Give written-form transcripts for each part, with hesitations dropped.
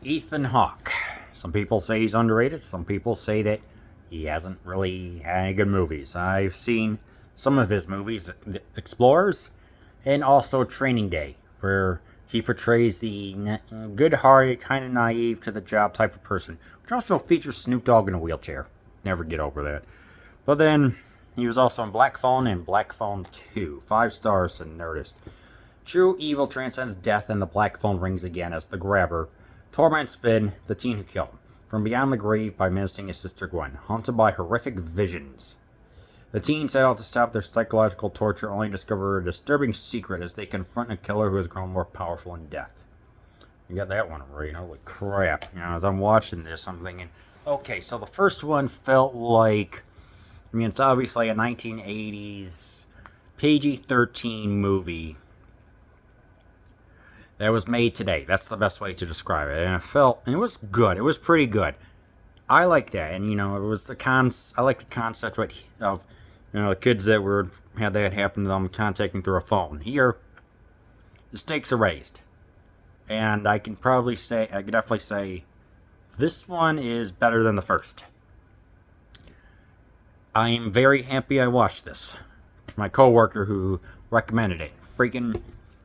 Ethan Hawke. Some people say he's underrated. Some people say that he hasn't really had any good movies. I've seen some of his movies, Explorers, and also Training Day, where he portrays the good-hearted, kind of naive to the job type of person, which also features Snoop Dogg in a wheelchair. Never get over that. But then he was also in Black Phone and Black Phone 2. 5 stars and Nerdist. True evil transcends death, and the Black Phone rings again as the Grabber torments Finn, the teen who killed him, from beyond the grave by menacing his sister Gwen, haunted by horrific visions. The teen set out to stop their psychological torture, only to discover a disturbing secret as they confront a killer who has grown more powerful in death. You got that one right. Holy crap. As I'm watching this, I'm thinking, okay, so the first one felt like, it's obviously a 1980s PG-13 movie that was made today. That's the best way to describe it. And it was good. It was pretty good. I like that. And, it was I like the concept of, the kids that had that happen to them contacting through a phone. Here, the stakes are raised. And I can definitely say, this one is better than the first. I am very happy I watched this. My coworker who recommended it. Freaking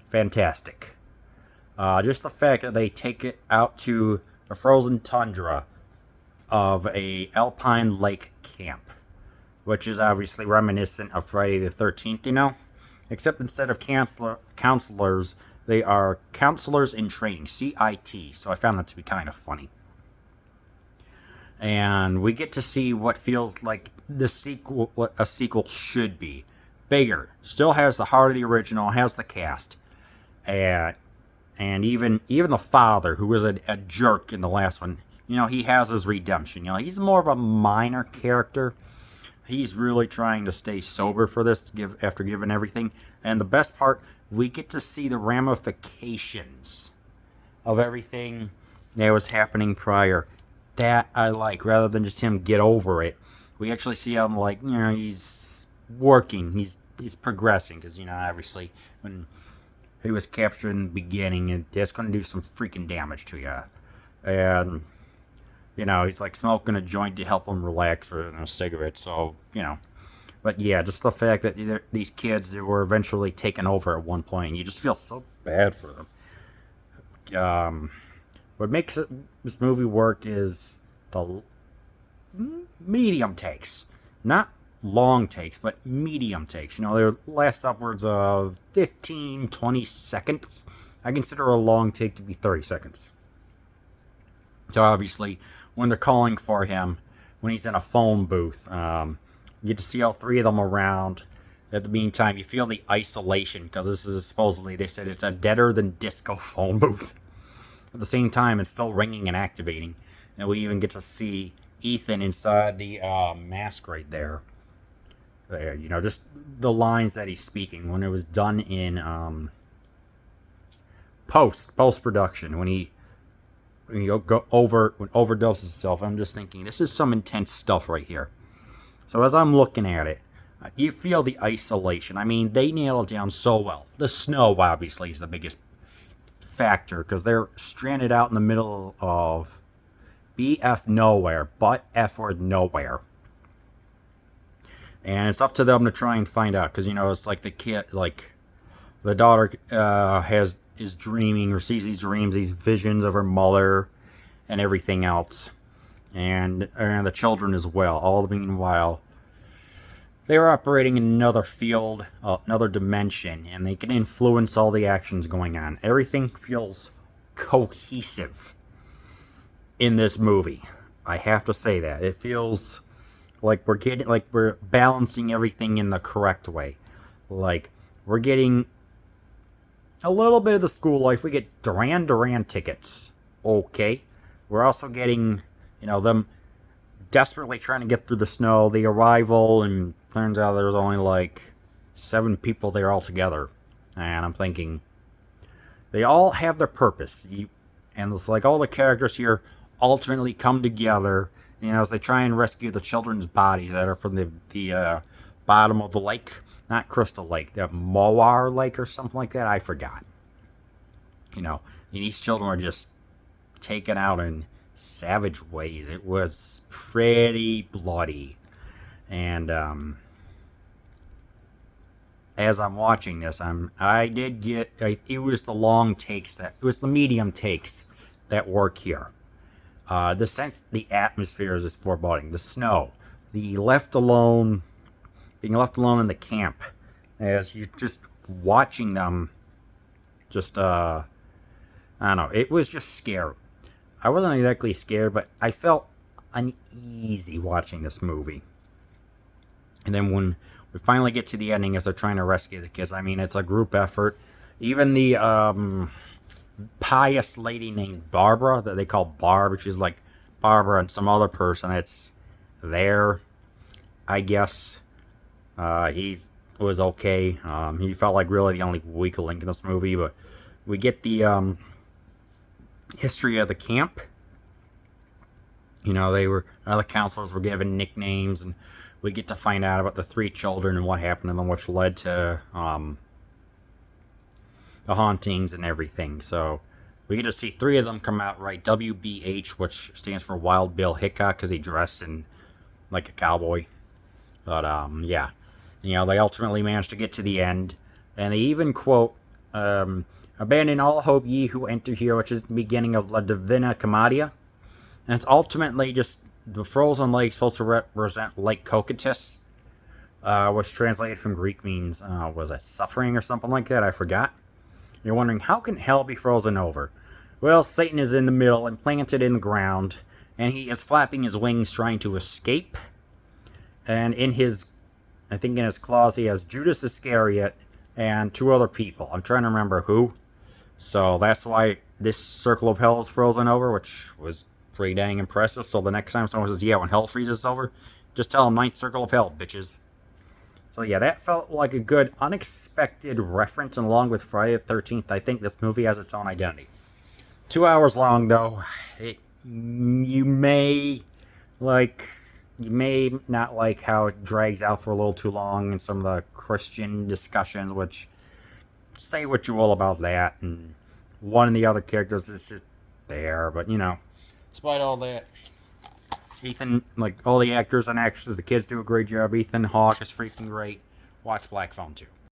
fantastic. Just the fact that they take it out to the frozen tundra of a alpine lake camp, which is obviously reminiscent of Friday the 13th, except instead of counselors, they are counselors in training, CIT, so I found that to be kind of funny. And we get to see what feels like what a sequel should be. Bigger, still has the heart of the original, has the cast, and even the father, who was a jerk in the last one, he has his redemption. He's more of a minor character. He's really trying to stay sober for this after giving everything. And the best part, we get to see the ramifications of everything that was happening prior. That I like, rather than just him get over it. We actually see him he's working, he's progressing, because obviously when he was captured in the beginning, that's going to do some freaking damage to you. And, he's like smoking a joint to help him relax for a cigarette. So, But yeah, just the fact that these kids were eventually taken over at one point, you just feel so bad for them. What makes this movie work is the medium takes. Not long takes, but medium takes. They last upwards of 15, 20 seconds. I consider a long take to be 30 seconds. So obviously, when they're calling for him, when he's in a phone booth, you get to see all three of them around. At the meantime, you feel the isolation, because this is supposedly, they said it's a deader than disco phone booth. At the same time, it's still ringing and activating. And we even get to see Ethan inside the mask right there. Just the lines that he's speaking when it was done in post-production, when he overdoses himself. I'm just thinking, this is some intense stuff right here. So as I'm looking at it, you feel the isolation. They nail it down so well. The snow, obviously, is the biggest factor, because they're stranded out in the middle of BF nowhere, but F word nowhere. And it's up to them to try and find out, because it's like the daughter is dreaming or sees these dreams, these visions of her mother and everything else, and the children as well. All the meanwhile, they're operating in another field, another dimension, and they can influence all the actions going on. Everything feels cohesive in this movie. I have to say that. It feels like we're balancing everything in the correct way. Like, we're getting a little bit of the school life. We get Duran Duran tickets. Okay. We're also getting, them desperately trying to get through the snow, the arrival, and turns out there's only 7 people there altogether. And I'm thinking, they all have their purpose. And it's like all the characters here ultimately come together, as they try and rescue the children's bodies that are from the bottom of the lake. Not Crystal Lake, the Mowar Lake or something like that. I forgot. These children are just taken out in savage ways. It was pretty bloody. And as I'm watching this, it was the long takes it was the medium takes that work here. The atmosphere is just foreboding. The snow, being left alone in the camp, as you're just watching them, I don't know, it was just scary. I wasn't exactly scared, but I felt uneasy watching this movie. And then when we finally get to the ending as they're trying to rescue the kids, I mean, it's a group effort. Even the pious lady named Barbara, that they call Barb, she's like Barbara and some other person that's there, I guess. He was okay. He felt like really the only weak link in this movie, but we get the history of the camp. You know, the counselors were given nicknames, and we get to find out about the 3 children and what happened to them, which led to the hauntings and everything. So we get to see 3 of them come out right. WBH, which stands for Wild Bill Hickok, because he dressed in like a cowboy. But yeah, you know, they ultimately managed to get to the end, and they even quote, "Abandon all hope, ye who enter here," which is the beginning of La Divina Commedia. And it's ultimately just the frozen lake supposed to represent Lake Cocytus, which translated from Greek means, was it suffering or something like that? I forgot. You're wondering, how can hell be frozen over? Well, Satan is in the middle and planted in the ground, and he is flapping his wings trying to escape. And in his claws, he has Judas Iscariot and 2 other people. I'm trying to remember who. So that's why this circle of hell is frozen over, which was pretty dang impressive. So the next time someone says, yeah, when hell freezes over, just tell them 9th circle of hell, bitches. So yeah, that felt like a good, unexpected reference, and along with Friday the 13th, I think this movie has its own identity. 2 hours long, though. You may not like how it drags out for a little too long in some of the Christian discussions, which, say what you will about that, and one of the other characters is just there, but you know, despite all that, Ethan, like all the actors and actresses, the kids do a great job. Ethan Hawke is freaking great. Watch Black Phone 2.